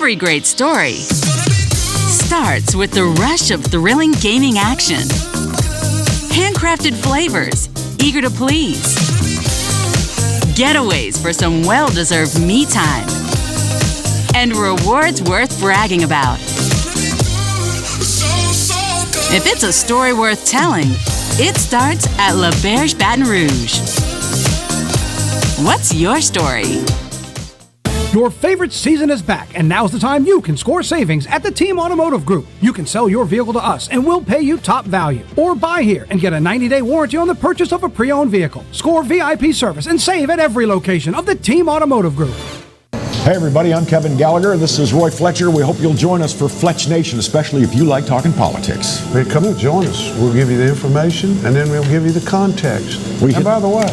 Every great story starts with the rush of thrilling gaming action. Handcrafted flavors, eager to please. Getaways for some well-deserved me time. And rewards worth bragging about. If it's a story worth telling, it starts at La Berge Baton Rouge. What's your story? Your favorite season is back, and now's the time you can score savings at the Team Automotive Group. You can sell your vehicle to us, and we'll pay you top value. Or buy here and get a 90-day warranty on the purchase of a pre-owned vehicle. Score VIP service and save at every location of the Team Automotive Group. Hey everybody, I'm Kevin Gallagher. This is Roy Fletcher. We hope you'll join us for Fletch Nation, especially if you like talking politics. Hey, come and join us. We'll give you the information, and then we'll give you the context. And by the way,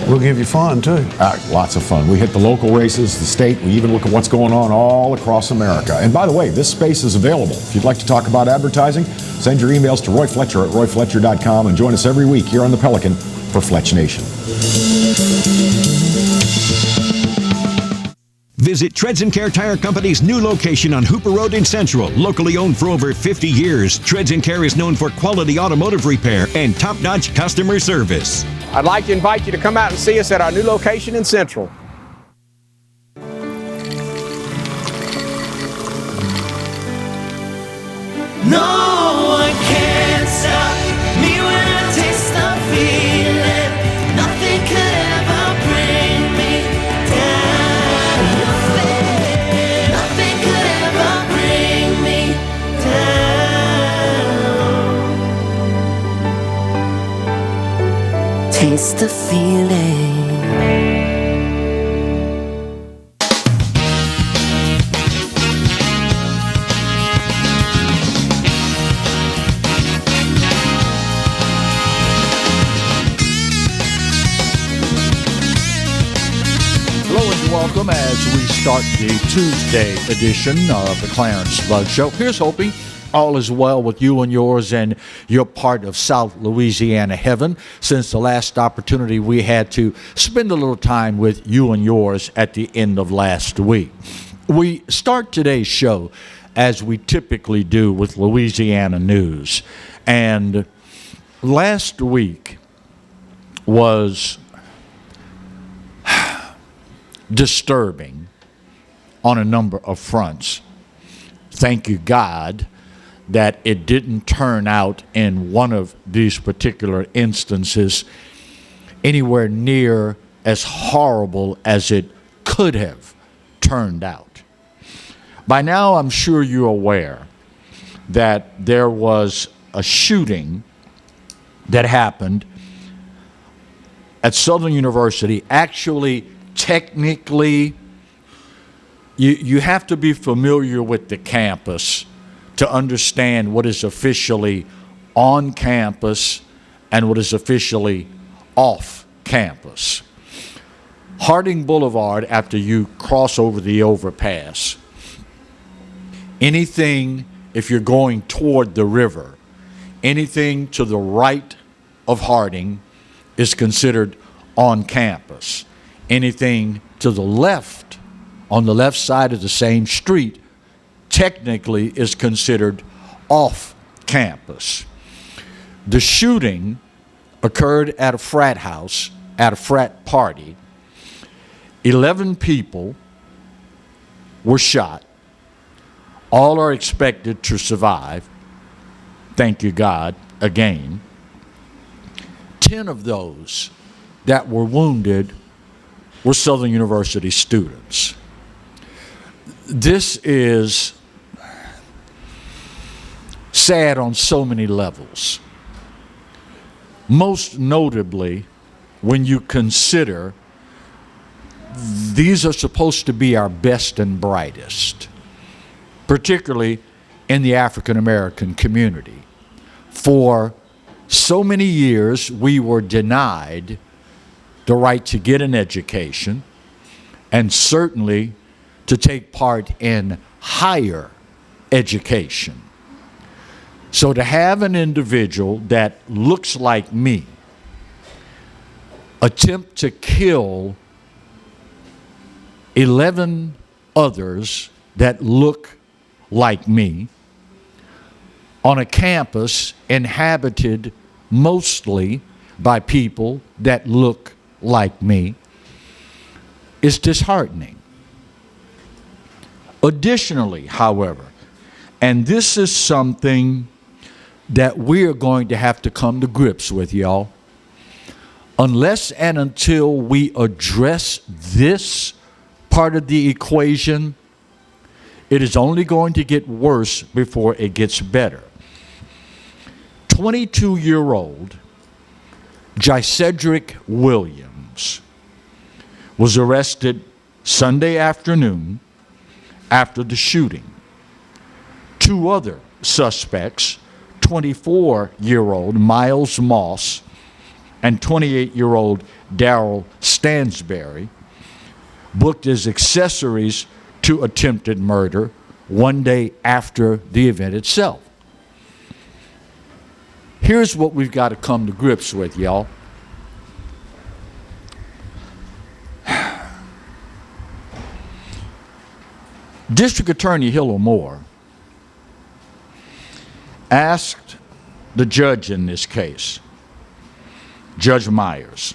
we'll give you fun, too. Lots of fun. We hit the local races, the state. We even look at what's going on all across America. And by the way, this space is available. If you'd like to talk about advertising, send your emails to royfletcher at royfletcher.com and join us every week here on the Pelican for Fletch Nation. Visit Treads & Care Tire Company's new location on Hooper Road in Central. Locally owned for over 50 years, Treads & Care is known for quality automotive repair and top-notch customer service. I'd like to invite you to come out and see us at our new location in Central. No one can stop me when I taste the feeling. Nothing could ever bring me down. Nothing could ever bring me down. Taste the feeling. Welcome as we start the Tuesday edition of the Clarence Bug Show. Here's hoping all is well with you and yours and your part of South Louisiana heaven since the last opportunity we had to spend a little time with you and yours at the end of last week. We start today's show as we typically do with Louisiana news. And last week was disturbing on a number of fronts. Thank you, God, that it didn't turn out in one of these particular instances anywhere near as horrible as it could have turned out. By now, I'm sure you're aware that there was a shooting that happened at Southern University. Actually, technically, you have to be familiar with the campus to understand what is officially on campus and what is officially off campus. Harding Boulevard, after you cross over the overpass, anything, if you're going toward the river, anything to the right of Harding is considered on campus. Anything to the left, on the left side of the same street, technically is considered off campus. The shooting occurred at a frat house, at a frat party. 11 people were shot. All are expected to survive. Thank you, God, again. 10 of those that were wounded were Southern University students. This is sad on so many levels. Most notably, when you consider these are supposed to be our best and brightest, particularly in the African American community. For so many years, we were denied the right to get an education and certainly to take part in higher education. So to have an individual that looks like me attempt to kill 11 others that look like me on a campus inhabited mostly by people that look like me is disheartening. Additionally, however, and this is something that we're going to have to come to grips with, y'all, unless and until we address this part of the equation, it is only going to get worse before it gets better. 22-year-old Cedric Williams was arrested Sunday afternoon after the shooting. Two other suspects, 24-year-old Miles Moss and 28-year-old Darrell Stansberry, booked as accessories to attempted murder one day after the event itself. Here's what we've got to come to grips with, y'all. District Attorney Hill Moore asked the judge in this case, Judge Myers,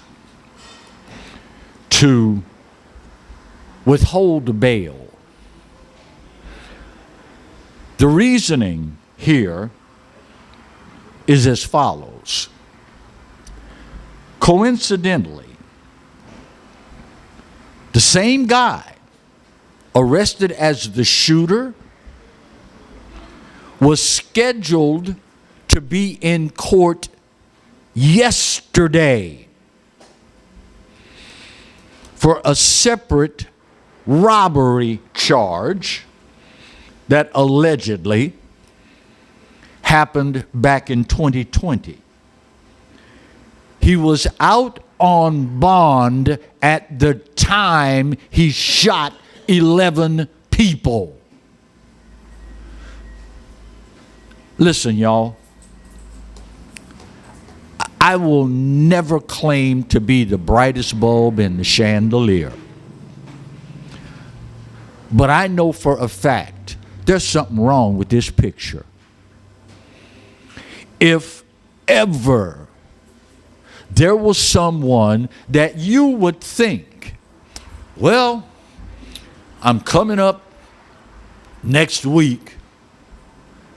to withhold bail. The reasoning here is as follows. Coincidentally, the same guy arrested as the shooter was scheduled to be in court yesterday for a separate robbery charge that allegedly happened back in 2020. He was out on bond at the time he shot 11 people. Listen, y'all, I will never claim to be the brightest bulb in the chandelier. But I know for a fact there's something wrong with this picture. If ever there was someone that you would think, well, I'm coming up next week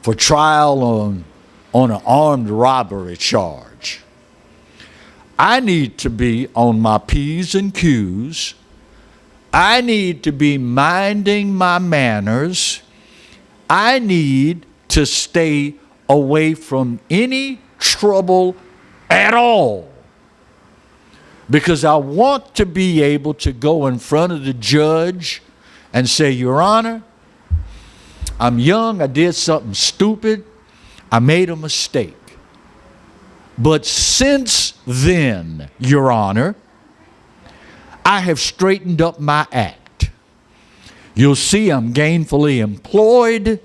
for trial on an armed robbery charge. I need to be on my P's and Q's. I need to be minding my manners. I need to stay away from any trouble at all, because I want to be able to go in front of the judge and say, Your Honor, I'm young, I did something stupid, I made a mistake. But since then, Your Honor, I have straightened up my act. You'll see I'm gainfully employed.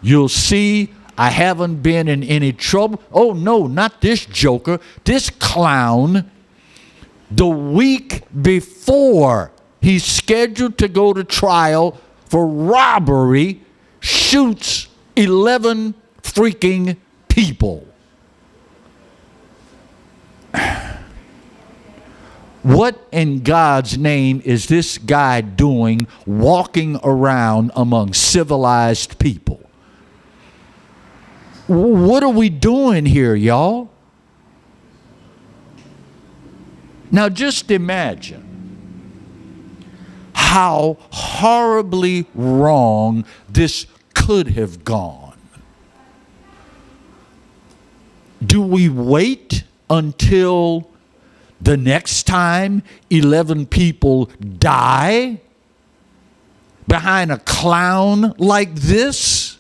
You'll see I haven't been in any trouble. Oh no, not this joker, this clown. The week before he's scheduled to go to trial for robbery, shoots 11 freaking people. What in God's name is this guy doing walking around among civilized people? What are we doing here, y'all? Now just imagine how horribly wrong this could have gone. Do we wait until the next time 11 people die behind a clown like this?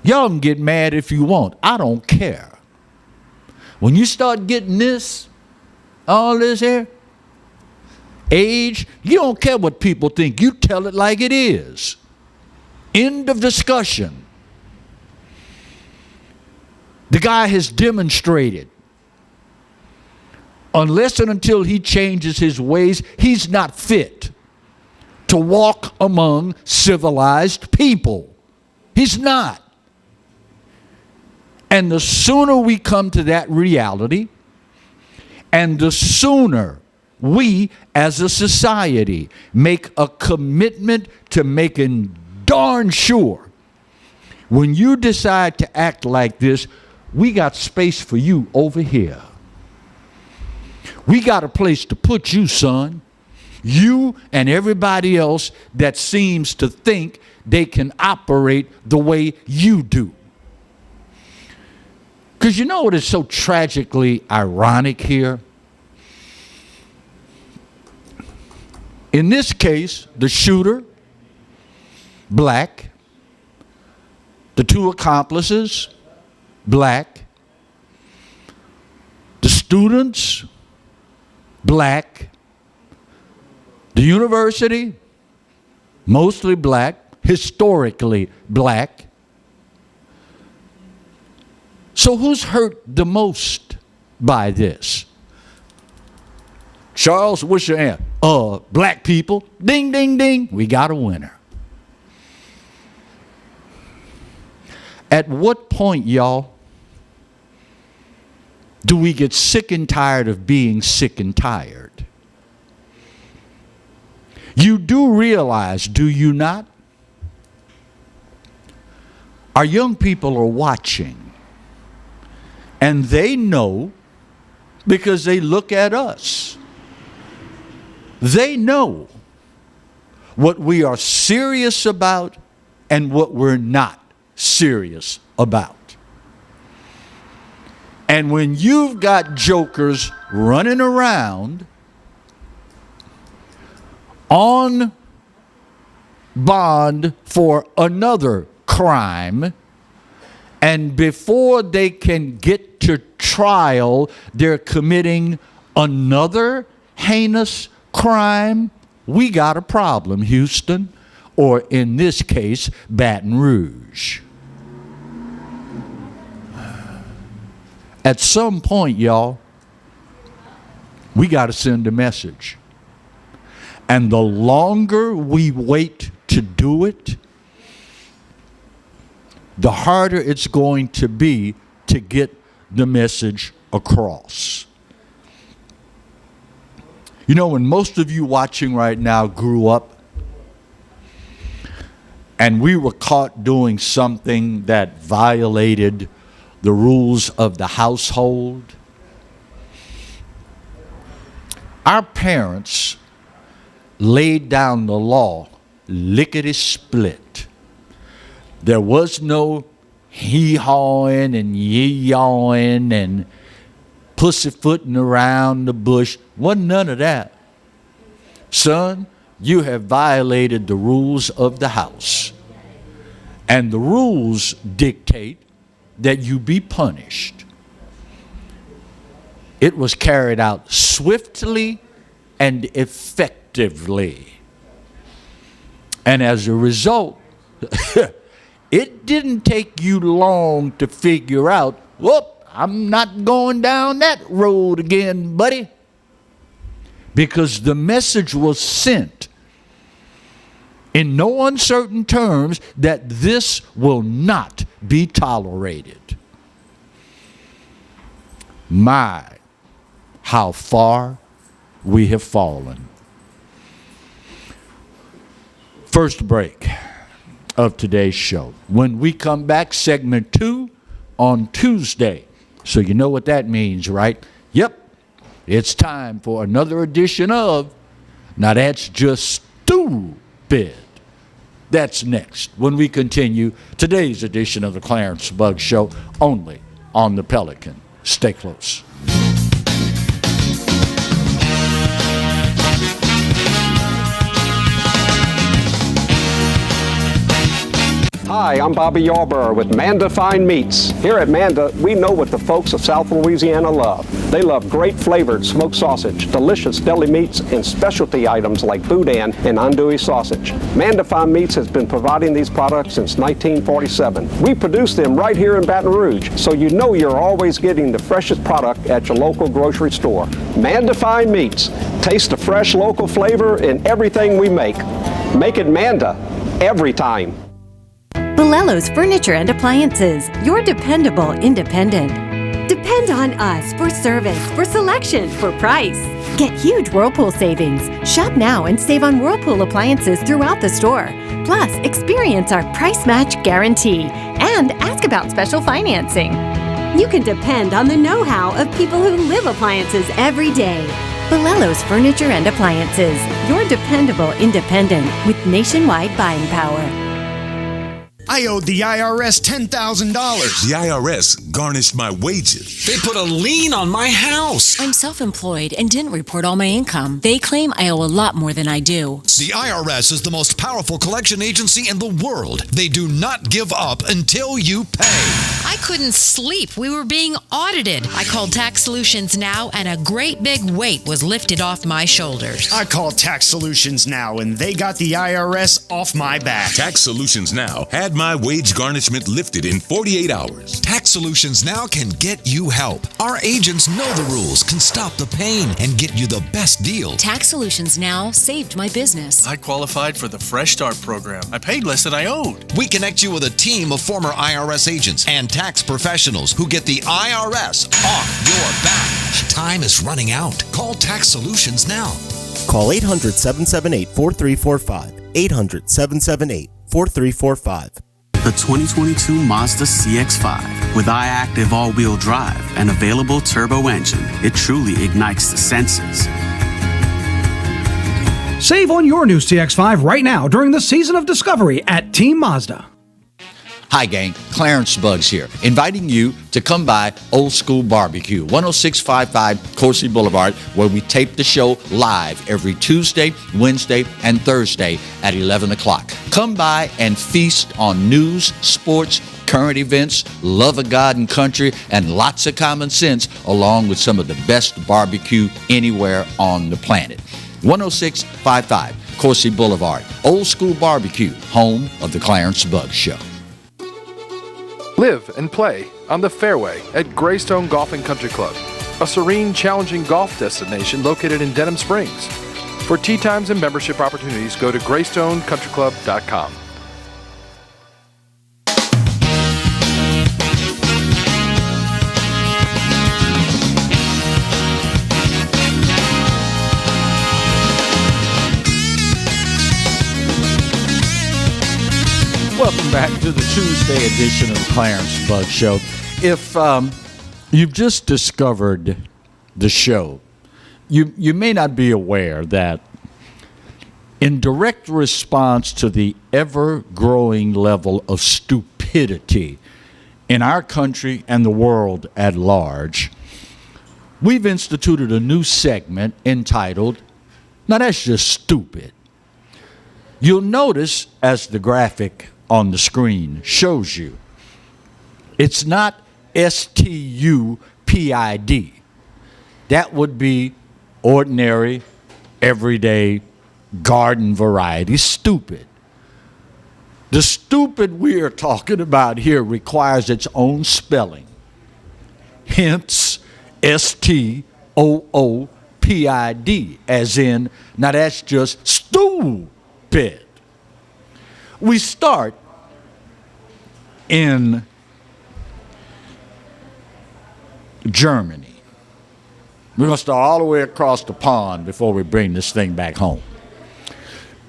Y'all can get mad if you want. I don't care. When you start getting this, all this here, age, you don't care what people think. You tell it like it is. End of discussion. The guy has demonstrated unless and until he changes his ways, he's not fit to walk among civilized people. He's not. And the sooner we come to that reality, and the sooner we as a society make a commitment to making darn sure when you decide to act like this, we got space for you over here. We got a place to put you, son. You and everybody else that seems to think they can operate the way you do. Because you know what is so tragically ironic here? In this case, the shooter, black. The two accomplices, black. The students, black. The university, mostly black, historically black. So who's hurt the most by this? Charles, what's your answer? Black people. Ding, ding, ding. We got a winner. At what point, y'all, do we get sick and tired of being sick and tired? You do realize, do you not? Our young people are watching, and they know because they look at us. They know what we are serious about and what we're not serious about. And when you've got jokers running around on bond for another crime, and before they can get to trial, they're committing another heinous crime, we got a problem, Houston, or in this case, Baton Rouge. At some point, y'all, we got to send a message. And the longer we wait to do it, the harder it's going to be to get the message across. You know, when most of you watching right now grew up and we were caught doing something that violated the rules of the household, our parents laid down the law lickety-split. There was no hee-hawing and yee-yawing and pussyfooting around the bush. Wasn't none of that. Son, you have violated the rules of the house. And the rules dictate that you be punished. It was carried out swiftly and effectively. And as a result, it didn't take you long to figure out, whoop, I'm not going down that road again, buddy. Because the message was sent in no uncertain terms that this will not be tolerated. My, how far we have fallen. First break of today's show. When we come back, segment 2 on Tuesday. So you know what that means, right? Yep, it's time for another edition of Now That's Just Stupid. That's next when we continue today's edition of the Clarence Bugg Show, only on the Pelican. Stay close. Hi, Hi, I'm Bobby Yarborough with Manda Fine Meats. Here at Manda, we know what the folks of South Louisiana love. They love great flavored smoked sausage, delicious deli meats, and specialty items like boudin and andouille sausage. Manda Fine Meats has been providing these products since 1947. We produce them right here in Baton Rouge, so you know you're always getting the freshest product at your local grocery store. Manda Fine Meats. Taste the fresh local flavor in everything we make. Make it Manda every time. Bolello's Furniture and Appliances, your dependable independent. Depend on us for service, for selection, for price. Get huge Whirlpool savings. Shop now and save on Whirlpool appliances throughout the store. Plus, experience our price match guarantee and ask about special financing. You can depend on the know-how of people who live appliances every day. Bolello's Furniture and Appliances, your dependable independent with nationwide buying power. I owed the IRS $10,000. The IRS garnished my wages. They put a lien on my house. I'm self-employed and didn't report all my income. They claim I owe a lot more than I do. The IRS is the most powerful collection agency in the world. They do not give up until you pay. I couldn't sleep. We were being audited. I called Tax Solutions Now, and a great big weight was lifted off my shoulders. I called Tax Solutions Now, and they got the IRS off my back. Tax Solutions Now had my wage garnishment lifted in 48 hours. Tax Solutions Now can get you help. Our agents know the rules, can stop the pain, and get you the best deal. Tax Solutions Now saved my business. I qualified for the Fresh Start program. I paid less than I owed. We connect you with a team of former IRS agents and tax professionals who get the IRS off your back. Time is running out. Call Tax Solutions now. Call 800-778-4345. 800-778-4345. The 2022 Mazda CX-5 with iActive all-wheel drive and available turbo engine. It truly ignites the senses. Save on your new CX-5 right now during the season of discovery at Team Mazda. Hi, gang. Clarence Bugs here, inviting you to come by Old School Barbecue, 10655 Coursey Boulevard, where we tape the show live every Tuesday, Wednesday, and Thursday at 11 o'clock. Come by and feast on news, sports, current events, love of God and country, and lots of common sense, along with some of the best barbecue anywhere on the planet. 10655 Coursey Boulevard, Old School Barbecue, home of the Clarence Bugs Show. Live and play on the fairway at Greystone Golf and Country Club, a serene, challenging golf destination located in Denham Springs. For tee times and membership opportunities, go to GreystoneCountryClub.com. Welcome back to the Tuesday edition of the Clarence Bug Show. If you've just discovered the show, you may not be aware that in direct response to the ever-growing level of stupidity in our country and the world at large, we've instituted a new segment entitled, "Now That's Just Stupid." You'll notice, as the graphic on the screen shows you, it's not STUPID. That would be ordinary, everyday, garden variety stupid. The stupid we are talking about here requires its own spelling. Hence, STOOPID, as in, now that's just stupid. We start in Germany. We're going to start all the way across the pond before we bring this thing back home.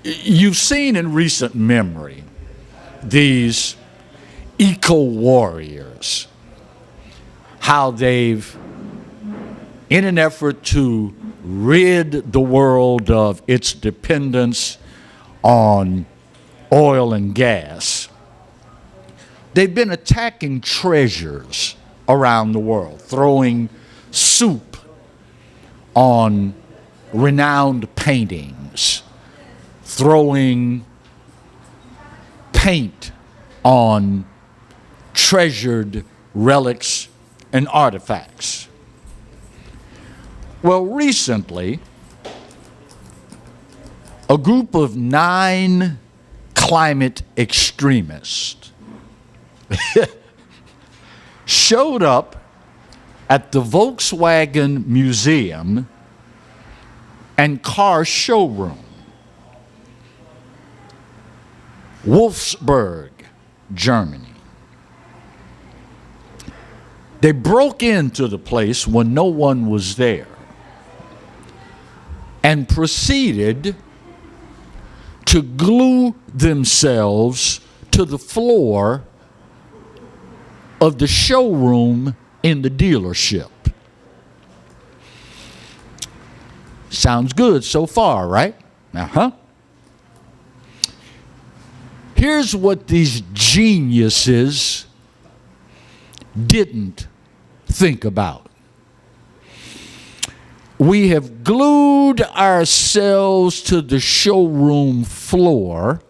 You've seen in recent memory these eco-warriors, how they've, in an effort to rid the world of its dependence on oil and gas, they've been attacking treasures around the world, throwing soup on renowned paintings, throwing paint on treasured relics and artifacts. Well, recently, a group of 9 climate extremists showed up at the Volkswagen Museum and Car Showroom, Wolfsburg, Germany. They broke into the place when no one was there and proceeded to glue themselves to the floor of the showroom in the dealership. Sounds good so far, right? Uh-huh. Here's what these geniuses didn't think about. We have glued ourselves to the showroom floor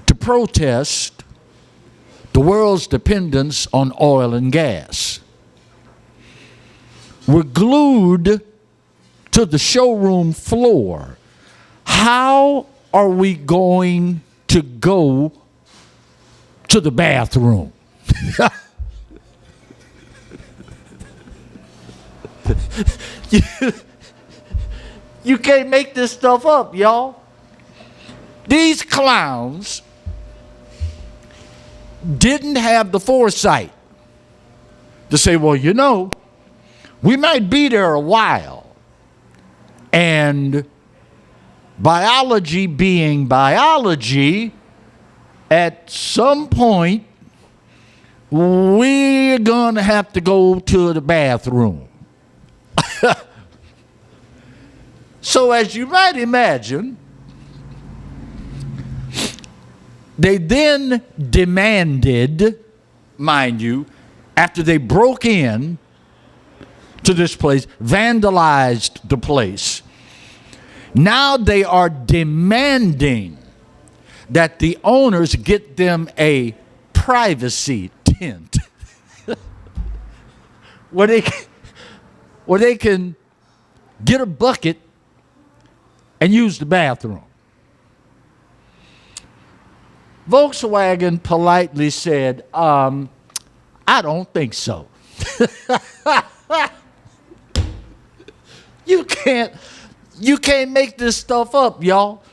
to protest the world's dependence on oil and gas. We're glued to the showroom floor. How are we going to go to the bathroom? You can't make this stuff up, y'all. These clowns didn't have the foresight to say, well, you know, we might be there a while, and biology being biology, at some point we're gonna have to go to the bathroom. So as you might imagine, they then demanded, mind you, after they broke in to this place, vandalized the place, now they are demanding that the owners get them a privacy tent where they can get a bucket and use the bathroom. Volkswagen politely said, I don't think so. You can't make this stuff up, y'all.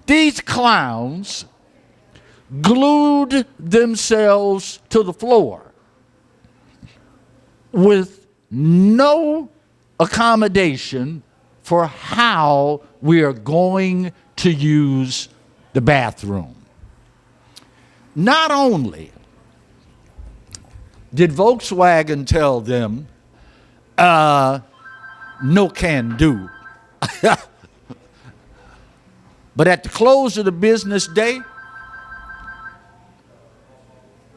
These clowns glued themselves to the floor with no accommodation for how we are going to use the bathroom. Not only did Volkswagen tell them, no can do, but at the close of the business day,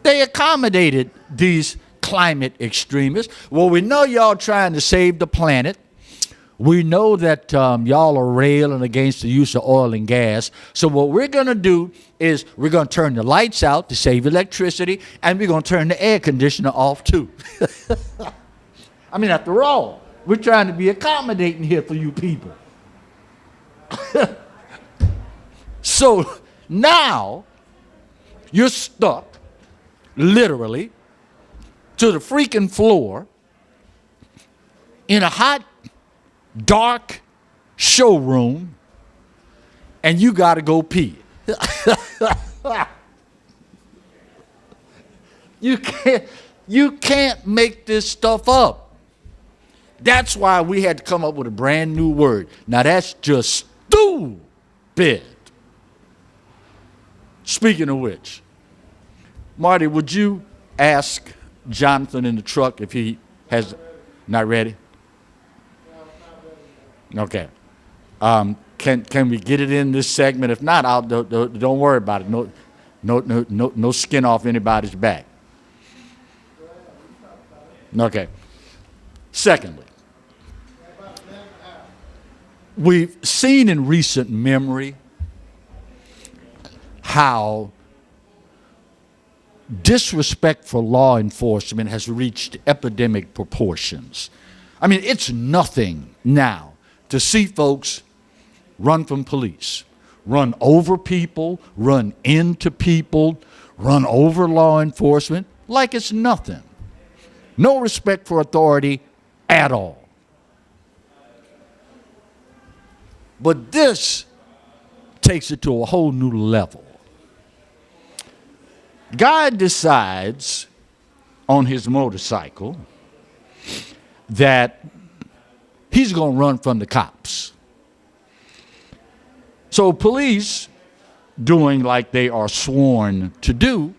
they accommodated these climate extremists. Well, we know y'all trying to save the planet. We know that y'all are railing against the use of oil and gas. So what we're going to do is we're going to turn the lights out to save electricity, and we're going to turn the air conditioner off too. I mean, after all, we're trying to be accommodating here for you people. So now you're stuck, literally, to the freaking floor in a hot, dark showroom, and you got to go pee. You can't make this stuff up. That's why we had to come up with a brand new word. Now that's just stupid. Speaking of which, Marty, would you ask Jonathan in the truck if he has not ready? Okay. Can we get it in this segment? If not, don't worry about it. No skin off anybody's back. Okay. Secondly, we've seen in recent memory how disrespect for law enforcement has reached epidemic proportions. I mean, it's nothing now to see folks run from police, run over people, run into people, run over law enforcement like it's nothing. No respect for authority at all. But this takes it to a whole new level. Guy decides on his motorcycle that he's going to run from the cops. So police, doing like they are sworn to do,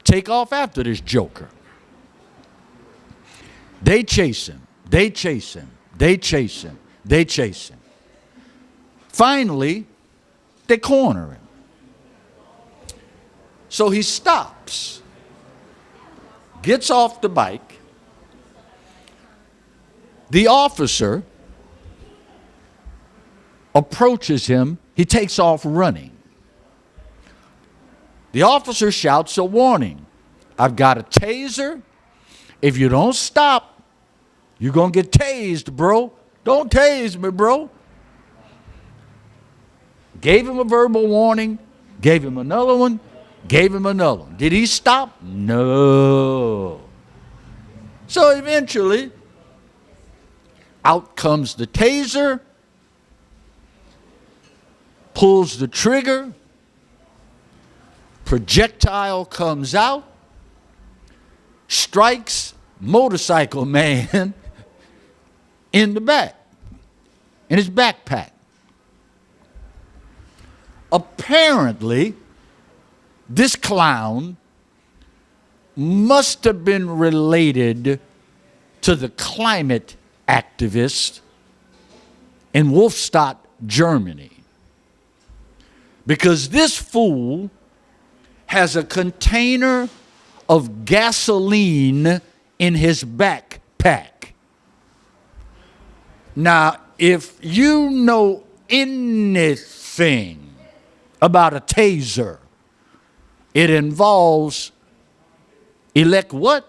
take off after this joker. They chase him, they chase him, they chase him, they chase him. Finally, they corner him. So he stops, gets off the bike. The officer approaches him. He takes off running. The officer shouts a warning. I've got a taser. If you don't stop, you're going to get tased, bro. Don't tase me, bro. Gave him a verbal warning, gave him another one, gave him another one. Did he stop? No. So eventually, out comes the taser, pulls the trigger, projectile comes out, strikes motorcycle man in the back, in his backpack. Apparently, this clown must have been related to the climate activist in Wolfstadt, Germany. Because this fool has a container of gasoline in his backpack. Now, if you know anything about a taser, it involves electricity.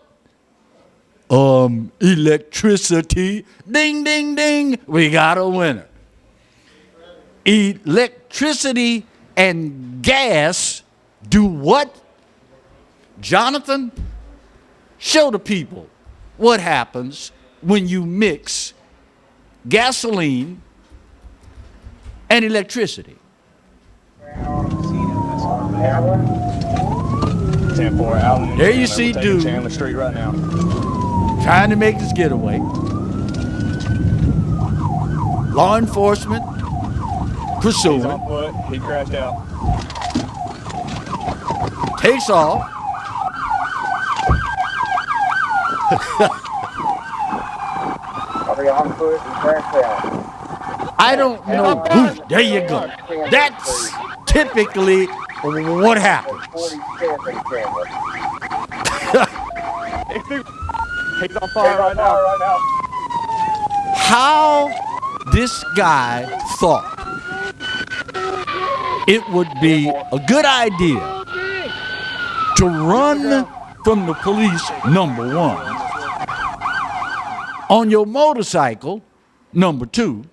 Ding, ding, ding. We got a winner. Electricity and gas do what? Jonathan, show the people what happens when you mix gasoline and electricity. 10-4 Allen. There you see dude Chandler Street right now. trying to make his getaway. Law enforcement pursuing. He's on foot. He crashed out. Takes off. On foot. He crashed out. I don't know. Ooh, there you go. That's typically what happens. He's on fire right now. How this guy thought it would be a good idea to run from the police, number one, on your motorcycle, number two,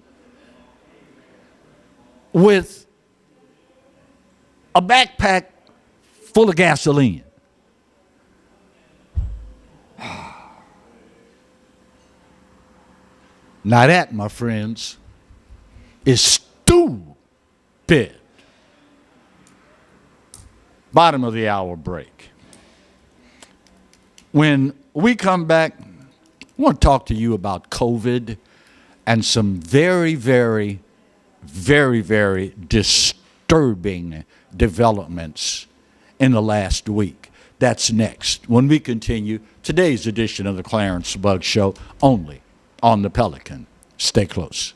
with a backpack full of gasoline. Now that, my friends, is stupid. Bottom of the hour break. When we come back, I want to talk to you about COVID and some very, very, very, very disturbing developments in the last week. That's next when we continue today's edition of the Clarence Bug Show, only on the Pelican. Stay close.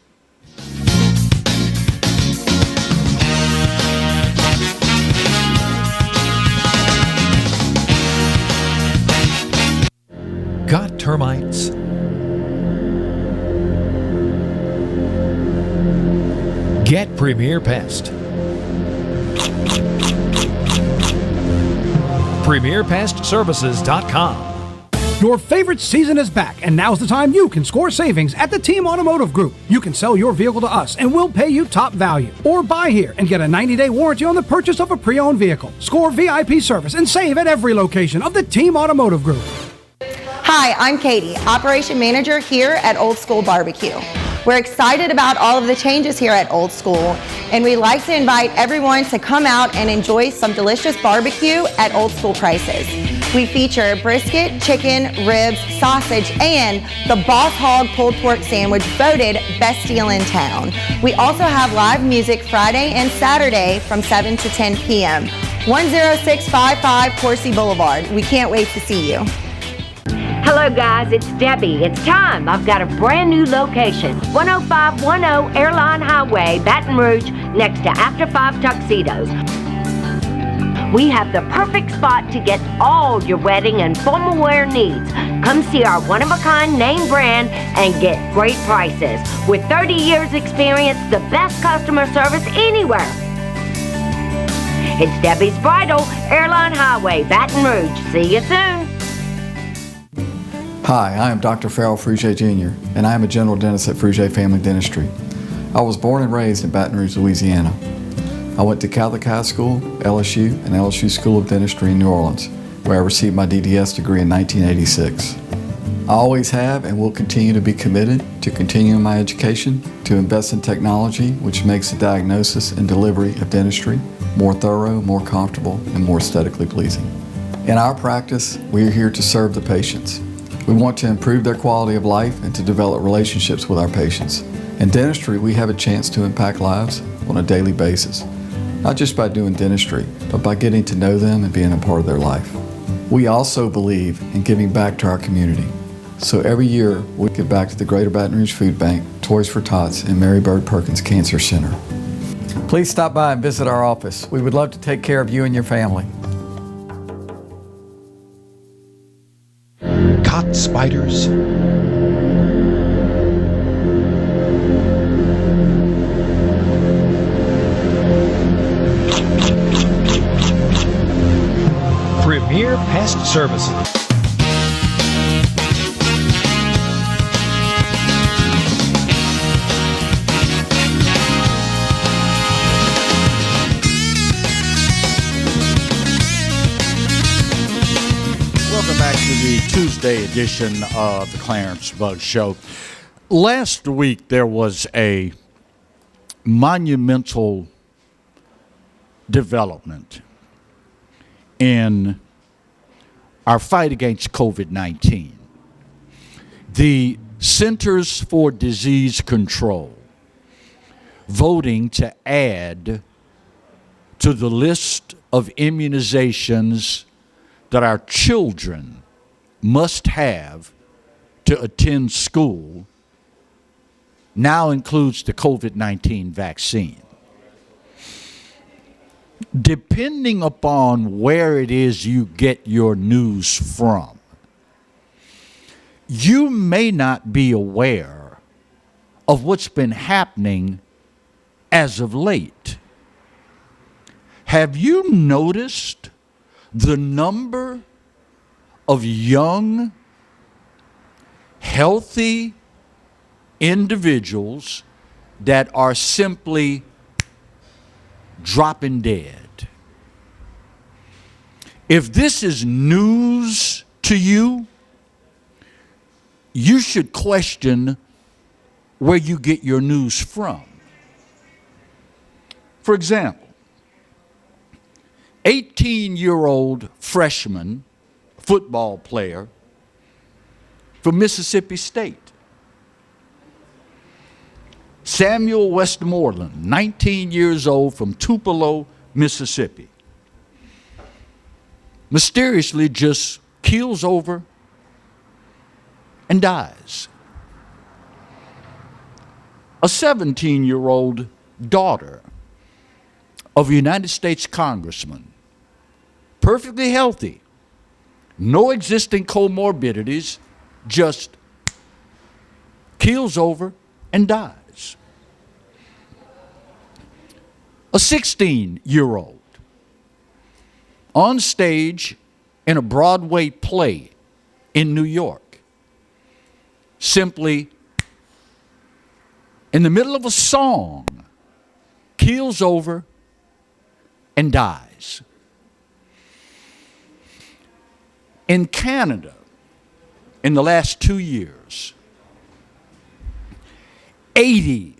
Got termites? Get Premier Pest. PremierPestServices.com. Your favorite season is back, and now's the time you can score savings at the Team Automotive Group. You can sell your vehicle to us, and we'll pay you top value. Or buy here and get a 90-day warranty on the purchase of a pre-owned vehicle. Score VIP service and save at every location of the Team Automotive Group. Hi, I'm Katie, Operation Manager here at Old School Barbecue. We're excited about all of the changes here at Old School, and we'd like to invite everyone to come out and enjoy some delicious barbecue at Old School prices. We feature brisket, chicken, ribs, sausage, and the Boss Hog pulled pork sandwich voted best deal in town. We also have live music Friday and Saturday from 7 to 10 p.m. 10655 Coursey Boulevard. We can't wait to see you. Hello guys, it's Debbie. It's time. I've got a brand new location. 10510 Airline Highway, Baton Rouge, next to After 5 Tuxedos. We have the perfect spot to get all your wedding and formal wear needs. Come see our one-of-a-kind name brand and get great prices. With 30 years experience, the best customer service anywhere. It's Debbie's Bridal, Airline Highway, Baton Rouge. See you soon. Hi, I am Dr. Farrell Frugier Jr., and I am a general dentist at Frugier Family Dentistry. I was born and raised in Baton Rouge, Louisiana. I went to Catholic High School, LSU, and LSU School of Dentistry in New Orleans, where I received my DDS degree in 1986. I always have and will continue to be committed to continuing my education, to invest in technology which makes the diagnosis and delivery of dentistry more thorough, more comfortable, and more aesthetically pleasing. In our practice, we are here to serve the patients. We want to improve their quality of life and to develop relationships with our patients. In dentistry, we have a chance to impact lives on a daily basis, not just by doing dentistry, but by getting to know them and being a part of their life. We also believe in giving back to our community. So every year, we give back to the Greater Baton Rouge Food Bank, Toys for Tots, and Mary Bird Perkins Cancer Center. Please stop by and visit our office. We would love to take care of you and your family. Caught spiders? Premier Pest Services. Welcome back to the Tuesday edition of the Clarence Bug Show. Last week there was a monumental development in our fight against COVID-19. The Centers for Disease Control voting to add to the list of immunizations that our children must have to attend school now includes the COVID-19 vaccine. Depending upon where it is you get your news from, you may not be aware of what's been happening as of late. Have you noticed the number of young, healthy individuals that are simply dropping dead? If this is news to you, you should question where you get your news from. For example, 18-year-old freshman football player from Mississippi State. Samuel Westmoreland, 19 years old, from Tupelo, Mississippi. Mysteriously just keels over and dies. A 17-year-old daughter of a United States congressman, perfectly healthy, no existing comorbidities, just keels over and dies. A 16-year-old on stage in a Broadway play in New York simply, in the middle of a song, keels over and dies. In Canada, in the last 2 years, 80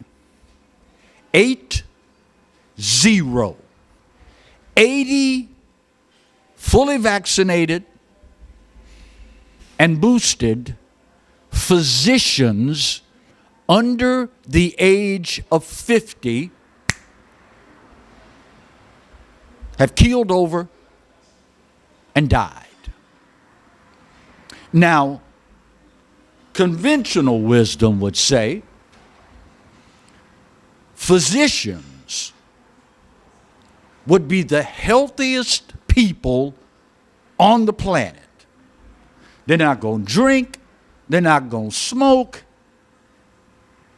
fully vaccinated and boosted physicians under the age of 50 have keeled over and died. Now, conventional wisdom would say physicians would be the healthiest people on the planet. They're not going to drink. They're not going to smoke.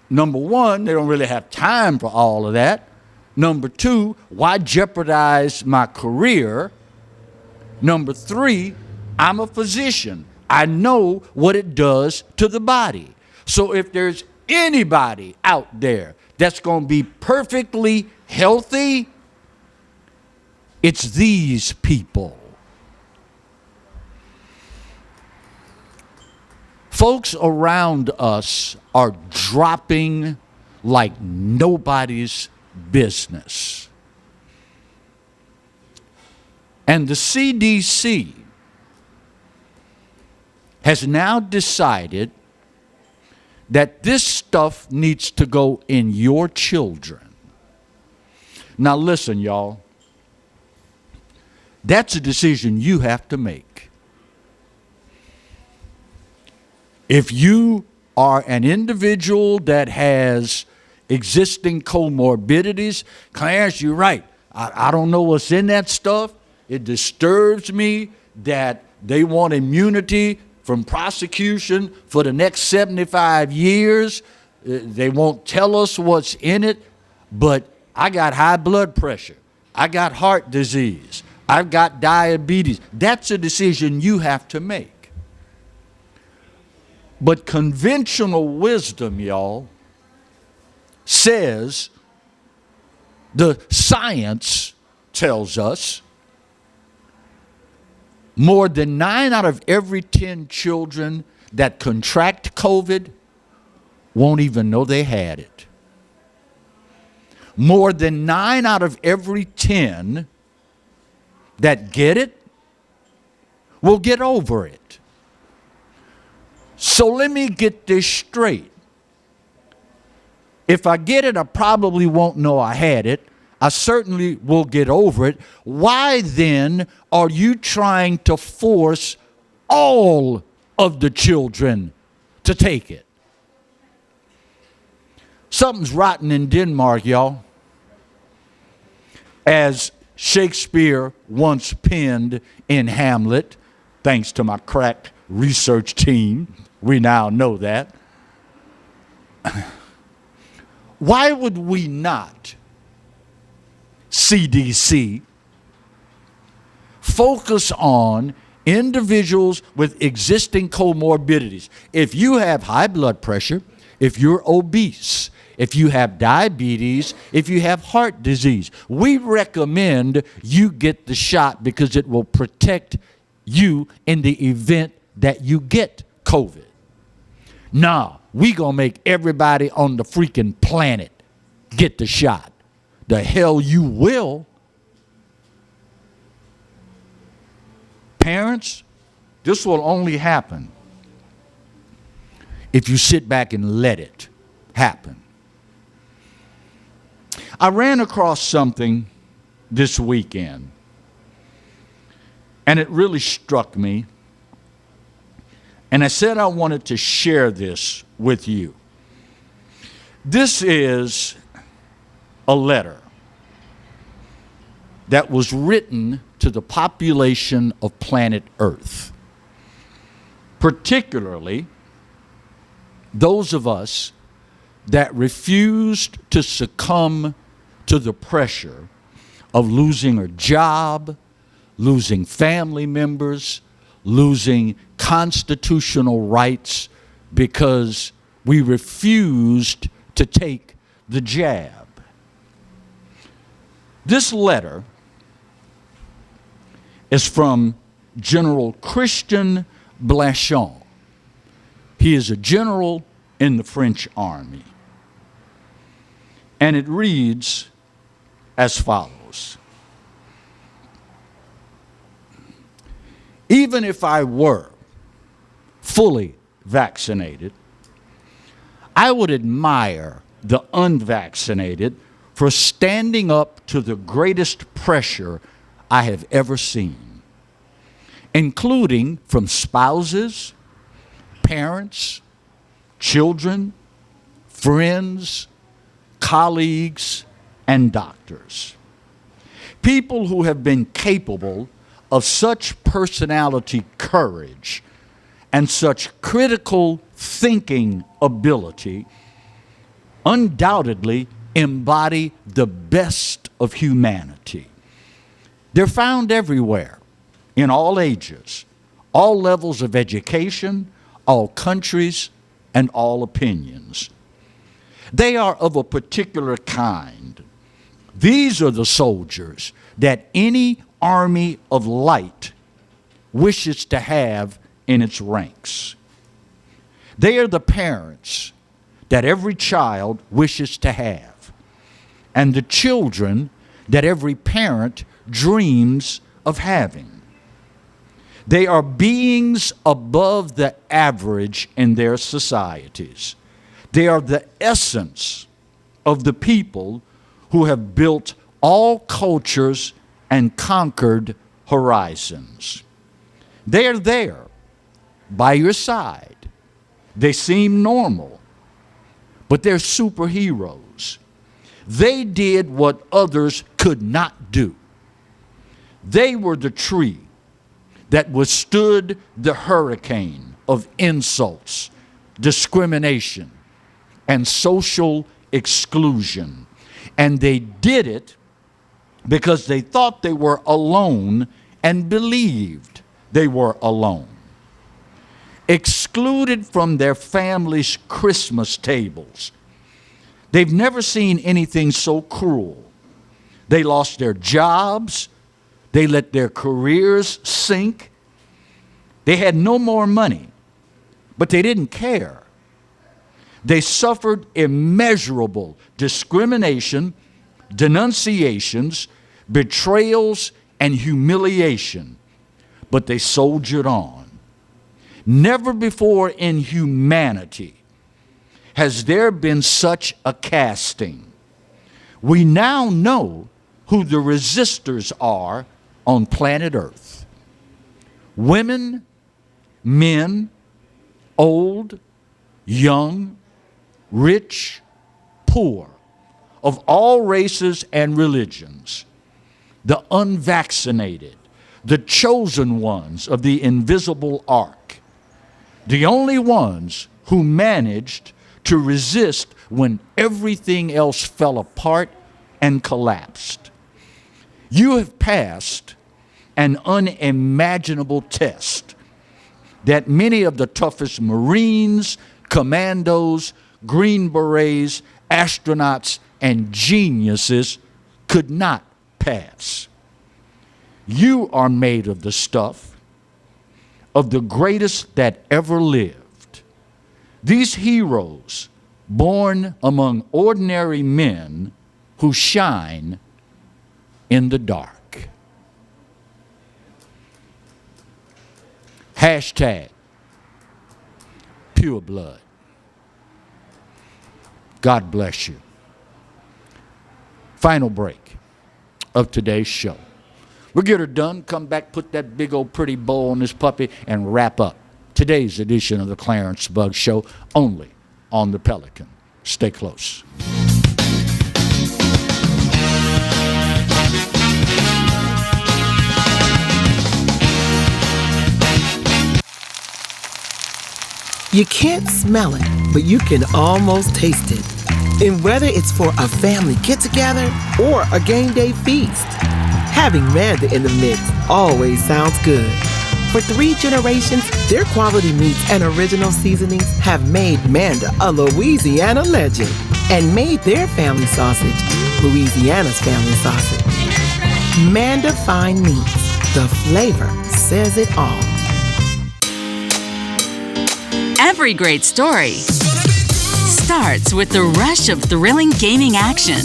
Number one, they don't really have time for all of that. Number two, why jeopardize my career? Number three, I'm a physician. I know what it does to the body. So if there's anybody out there that's going to be perfectly healthy, it's these people. Folks around us are dropping like nobody's business. And the CDC has now decided that this stuff needs to go in your children. Now listen, y'all. That's a decision you have to make. If you are an individual that has existing comorbidities, Clarence, you're right. I don't know what's in that stuff. It disturbs me that they want immunity from prosecution for the next 75 years. They won't tell us what's in it, but I got high blood pressure. I got heart disease. I've got diabetes. That's a decision you have to make. But conventional wisdom, y'all, says, the science tells us, more than 9 out of every 10 children that contract COVID won't even know they had it. More than 9 out of every 10 that get it will get over it. So let me get this straight. If I get it, I probably won't know I had it. I certainly will get over it. Why then are you trying to force all of the children to take it? Something's rotten in Denmark, y'all. As Shakespeare once penned in Hamlet, thanks to my crack research team, we now know that. Why would we not, CDC, focus on individuals with existing comorbidities? If you have high blood pressure, if you're obese, if you have diabetes, if you have heart disease, we recommend you get the shot because it will protect you in the event that you get COVID. Nah, we gonna make everybody on the freaking planet get the shot. The hell you will. Parents, this will only happen if you sit back and let it happen. I ran across something this weekend, and it really struck me. And I said I wanted to share this with you. This is a letter that was written to the population of planet Earth, particularly those of us that refused to succumb to the pressure of losing a job, losing family members, losing constitutional rights because we refused to take the jab. This letter is from General Christian Blachon. He is a general in the French army. And it reads as follows. Even if I were fully vaccinated, I would admire the unvaccinated for standing up to the greatest pressure I have ever seen, including from spouses, parents, children, friends, colleagues, and doctors. People who have been capable of such personality courage and such critical thinking ability undoubtedly embody the best of humanity. They're found everywhere, in all ages, all levels of education, all countries, and all opinions. They are of a particular kind. These are the soldiers that any army of light wishes to have in its ranks. They are the parents that every child wishes to have, and the children that every parent dreams of having. They are beings above the average in their societies. They are the essence of the people who have built all cultures and conquered horizons. They are there by your side. They seem normal, but they're superheroes. They did what others could not do. They were the tree that withstood the hurricane of insults, discrimination, and social exclusion. And they did it because they thought they were alone and believed they were alone. Excluded from their families' Christmas tables. They've never seen anything so cruel. They lost their jobs. They let their careers sink. They had no more money, but they didn't care. They suffered immeasurable discrimination, denunciations, betrayals, and humiliation, but they soldiered on. Never before in humanity has there been such a casting. We now know who the resistors are on planet Earth. Women, men, old, young, rich, poor, of all races and religions, the unvaccinated, the chosen ones of the invisible ark, the only ones who managed to resist when everything else fell apart and collapsed. You have passed an unimaginable test that many of the toughest Marines, commandos, Green Berets, astronauts, and geniuses could not pass. You are made of the stuff of the greatest that ever lived. These heroes, born among ordinary men who shine in the dark. Hashtag pure blood. God bless you. Final break of today's show. We'll get her done, come back, put that big old pretty bow on this puppy, and wrap up today's edition of the Clarence Bugg Show, only on the Pelican. Stay close. You can't smell it, but you can almost taste it. And whether it's for a family get-together or a game day feast, having Manda in the mix always sounds good. For 3 generations, their quality meats and original seasonings have made Manda a Louisiana legend and made their family sausage Louisiana's family sausage. Manda Fine Meats. The flavor says it all. Every great story starts with the rush of thrilling gaming action.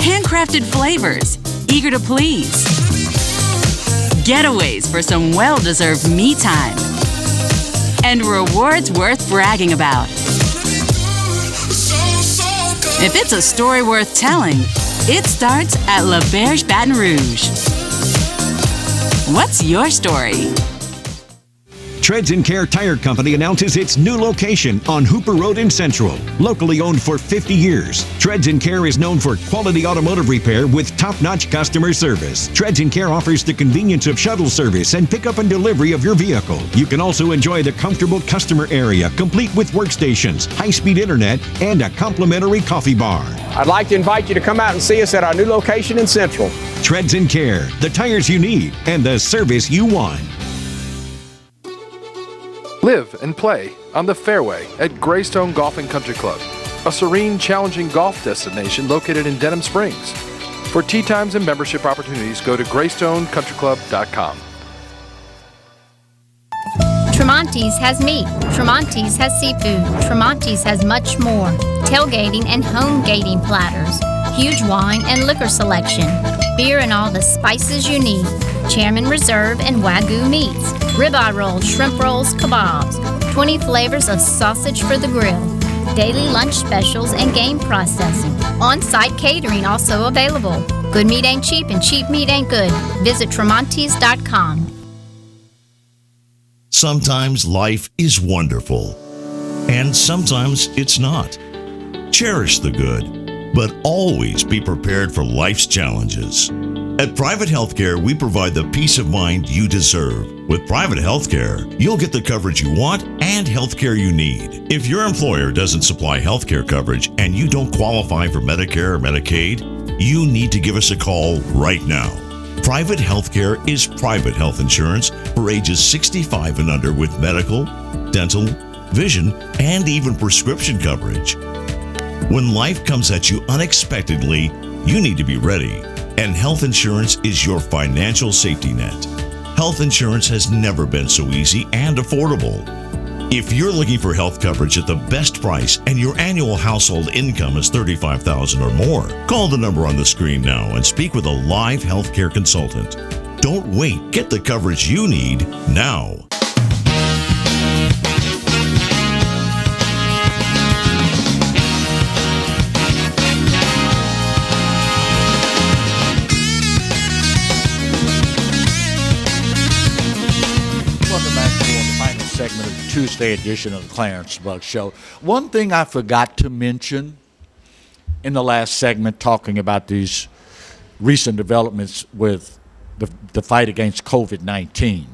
Handcrafted flavors, eager to please. Getaways for some well-deserved me time. And rewards worth bragging about. If it's a story worth telling, it starts at La Berge Baton Rouge. What's your story? Treads & Care Tire Company announces its new location on Hooper Road in Central. Locally owned for 50 years, Treads & Care is known for quality automotive repair with top-notch customer service. Treads & Care offers the convenience of shuttle service and pickup and delivery of your vehicle. You can also enjoy the comfortable customer area, complete with workstations, high-speed internet, and a complimentary coffee bar. I'd like to invite you to come out and see us at our new location in Central. Treads & Care, the tires you need and the service you want. Live and play on the fairway at Greystone Golf and Country Club, a serene, challenging golf destination located in Denham Springs. For tee times and membership opportunities, go to greystonecountryclub.com. Tremonti's has meat. Tremonti's has seafood. Tremonti's has much more. Tailgating and home gating platters. Huge wine and liquor selection. Beer and all the spices you need. Chairman Reserve and Wagyu meats. Ribeye rolls, shrimp rolls, kebabs. 20 flavors of sausage for the grill. Daily lunch specials and game processing. On-site catering also available. Good meat ain't cheap and cheap meat ain't good. Visit Tremonti's.com. Sometimes life is wonderful, and sometimes it's not. Cherish the good, but always be prepared for life's challenges. At Private Healthcare, we provide the peace of mind you deserve. With Private Healthcare, you'll get the coverage you want and healthcare you need. If your employer doesn't supply healthcare coverage and you don't qualify for Medicare or Medicaid, you need to give us a call right now. Private Healthcare is private health insurance for ages 65 and under with medical, dental, vision, and even prescription coverage. When life comes at you unexpectedly, you need to be ready. And health insurance is your financial safety net. Health insurance has never been so easy and affordable. If you're looking for health coverage at the best price and your annual household income is $35,000 or more, call the number on the screen now and speak with a live healthcare consultant. Don't wait. Get the coverage you need now. Segment of the Tuesday edition of the Clarence Buck Show. One thing I forgot to mention in the last segment, talking about these recent developments with the fight against COVID-19,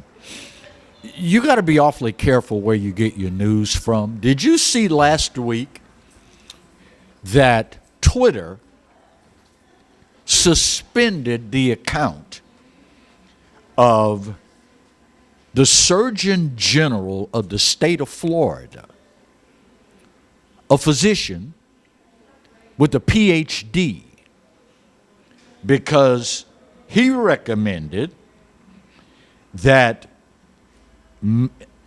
you got to be awfully careful where you get your news from. Did you see last week that Twitter suspended the account of the Surgeon General of the state of Florida, a physician with a PhD, because he recommended that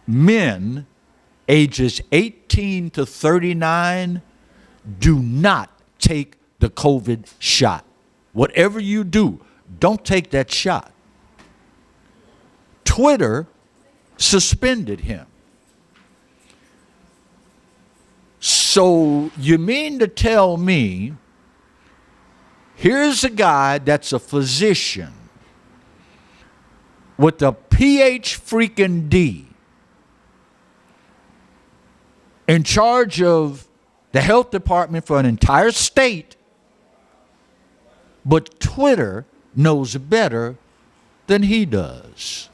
men ages 18 to 39 do not take the COVID shot. Whatever you do, don't take that shot. Twitter suspended him. So you mean to tell me here's a guy that's a physician with a PhD in charge of the health department for an entire state, but Twitter knows better than he does?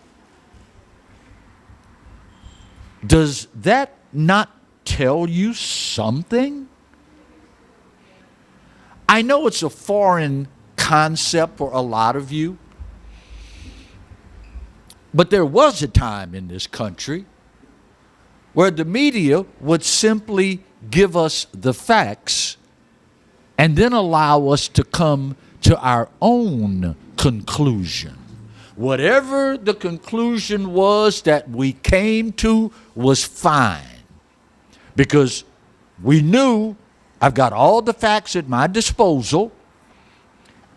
Does that not tell you something? I know it's a foreign concept for a lot of you. But there was a time in this country where the media would simply give us the facts and then allow us to come to our own conclusion. Whatever the conclusion was that we came to was fine, because we knew I've got all the facts at my disposal.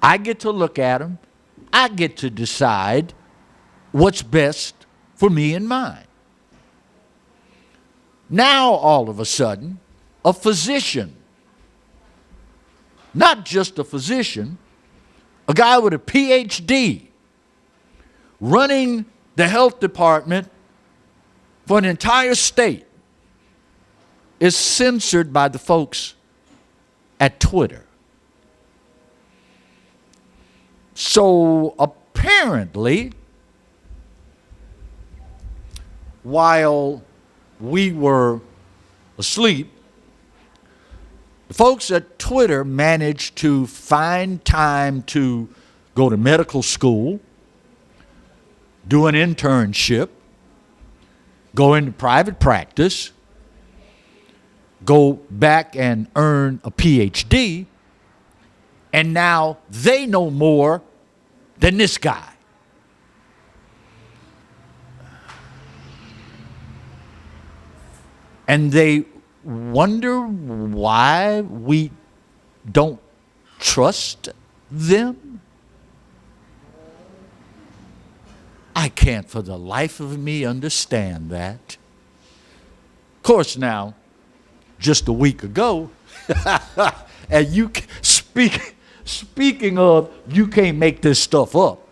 I get to look at them. I get to decide what's best for me and mine. Now, all of a sudden, a physician, not just a physician, a guy with a PhD running the health department for an entire state, is censored by the folks at Twitter. So apparently, while we were asleep, the folks at Twitter managed to find time to go to medical school, do an internship, go into private practice, go back and earn a PhD, and now they know more than this guy. And they wonder why we don't trust them. I can't for the life of me understand that. Of course, now, just a week ago, and you speaking of, you can't make this stuff up.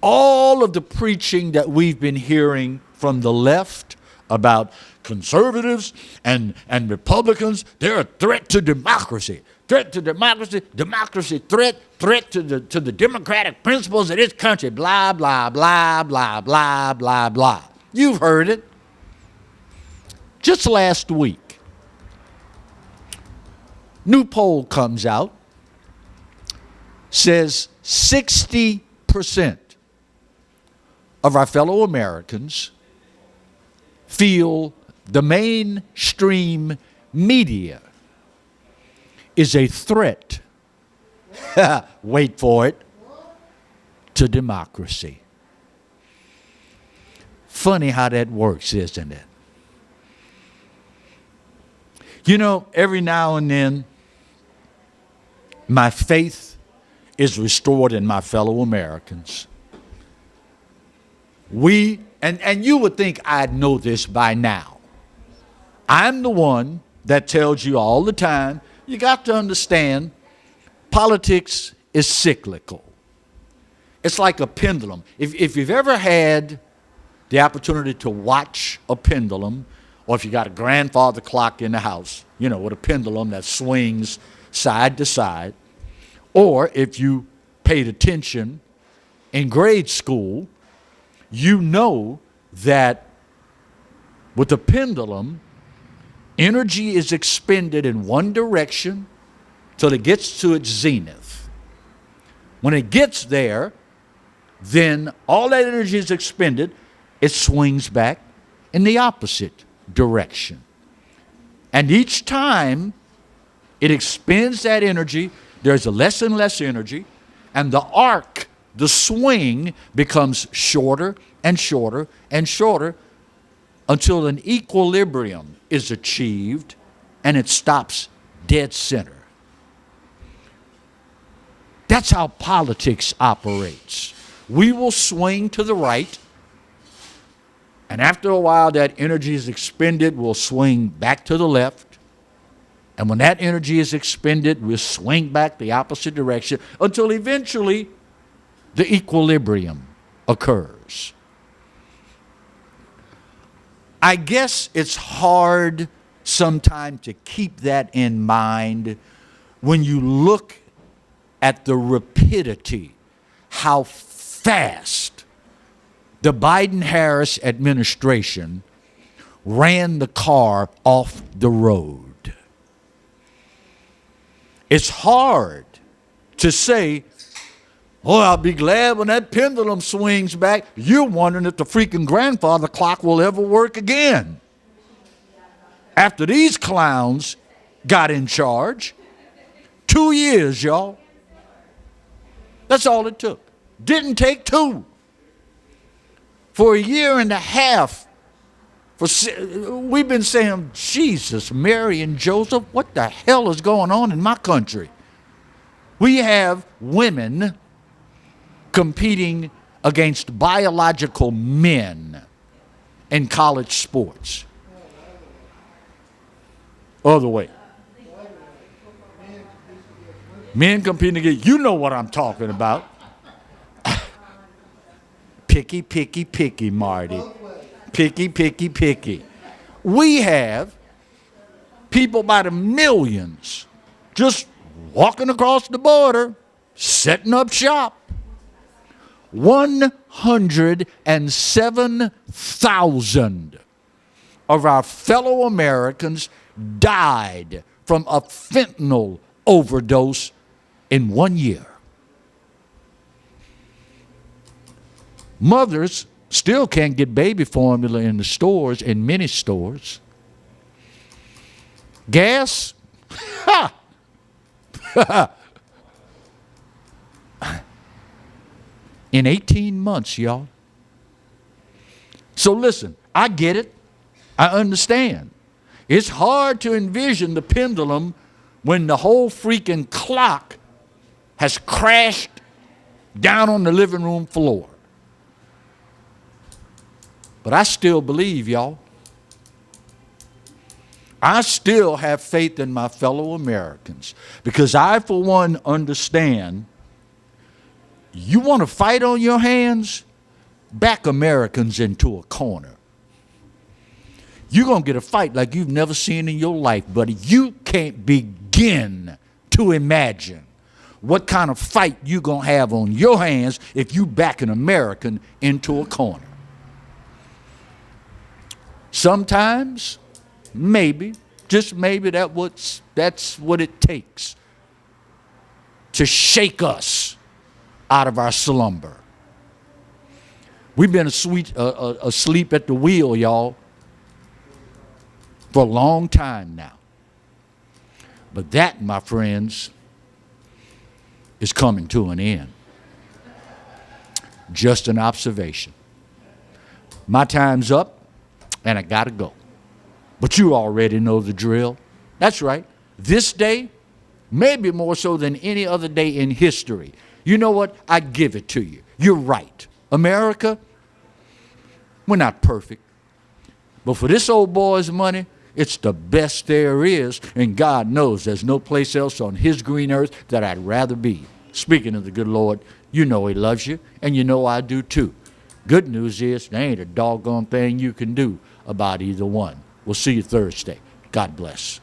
All of the preaching that we've been hearing from the left about conservatives and Republicans, they're a threat to democracy. Threat to democracy, democracy threat to the democratic principles of this country, blah, blah, blah, blah, blah, blah, blah. You've heard it. Just last week, new poll comes out, says 60% of our fellow Americans feel the mainstream media is a threat, wait for it, to democracy. Funny how that works, isn't it? You know, every now and then, my faith is restored in my fellow Americans. And you would think I'd know this by now. I'm the one that tells you all the time, you got to understand, politics is cyclical. It's like a pendulum. If you've ever had the opportunity to watch a pendulum, or if you got a grandfather clock in the house, you know, with a pendulum that swings side to side, or if you paid attention in grade school, you know that with a pendulum, energy is expended in one direction till it gets to its zenith. When it gets there, then all that energy is expended, it swings back in the opposite direction. And each time it expends that energy, there's less and less energy, and the arc, the swing, becomes shorter and shorter and shorter until an equilibrium is achieved and it stops dead center. That's how politics operates. We will swing to the right, and after a while that energy is expended, we'll swing back to the left. And when that energy is expended, we'll swing back the opposite direction until eventually the equilibrium occurs. I guess it's hard sometimes to keep that in mind when you look at the rapidity, how fast the Biden-Harris administration ran the car off the road. It's hard to say, oh, I'll be glad when that pendulum swings back. You're wondering if the freaking grandfather clock will ever work again. After these clowns got in charge, 2 years, y'all. That's all it took. Didn't take 2. For a year and a half, we've been saying, Jesus, Mary, and Joseph, what the hell is going on in my country? We have women competing against biological men in college sports. Other way. Men competing against, you know what I'm talking about. Picky, picky, picky, Marty. Picky, picky, picky. We have people by the millions just walking across the border, setting up shop. 107,000 of our fellow Americans died from a fentanyl overdose in 1 year. Mothers still can't get baby formula in the stores, in many stores. Gas? Ha! In 18 months, y'all. So listen, I get it. I understand. It's hard to envision the pendulum when the whole freaking clock has crashed down on the living room floor. But I still believe, y'all. I still have faith in my fellow Americans because I, for one, understand you want to fight on your hands, back Americans into a corner. You're going to get a fight like you've never seen in your life, buddy. You can't begin to imagine what kind of fight you're going to have on your hands if you back an American into a corner. Sometimes, maybe, just maybe that's what it takes to shake us out of our slumber. We've been asleep at the wheel, y'all, for a long time now. But that, my friends, is coming to an end. Just an observation. My time's up, and I gotta go. But you already know the drill. That's right. This day, maybe more so than any other day in history. You know what? I give it to you. You're right. America, we're not perfect. But for this old boy's money, it's the best there is, and God knows there's no place else on his green earth that I'd rather be. Speaking of the good Lord, you know he loves you, and you know I do too. Good news is there ain't a doggone thing you can do about either one. We'll see you Thursday. God bless.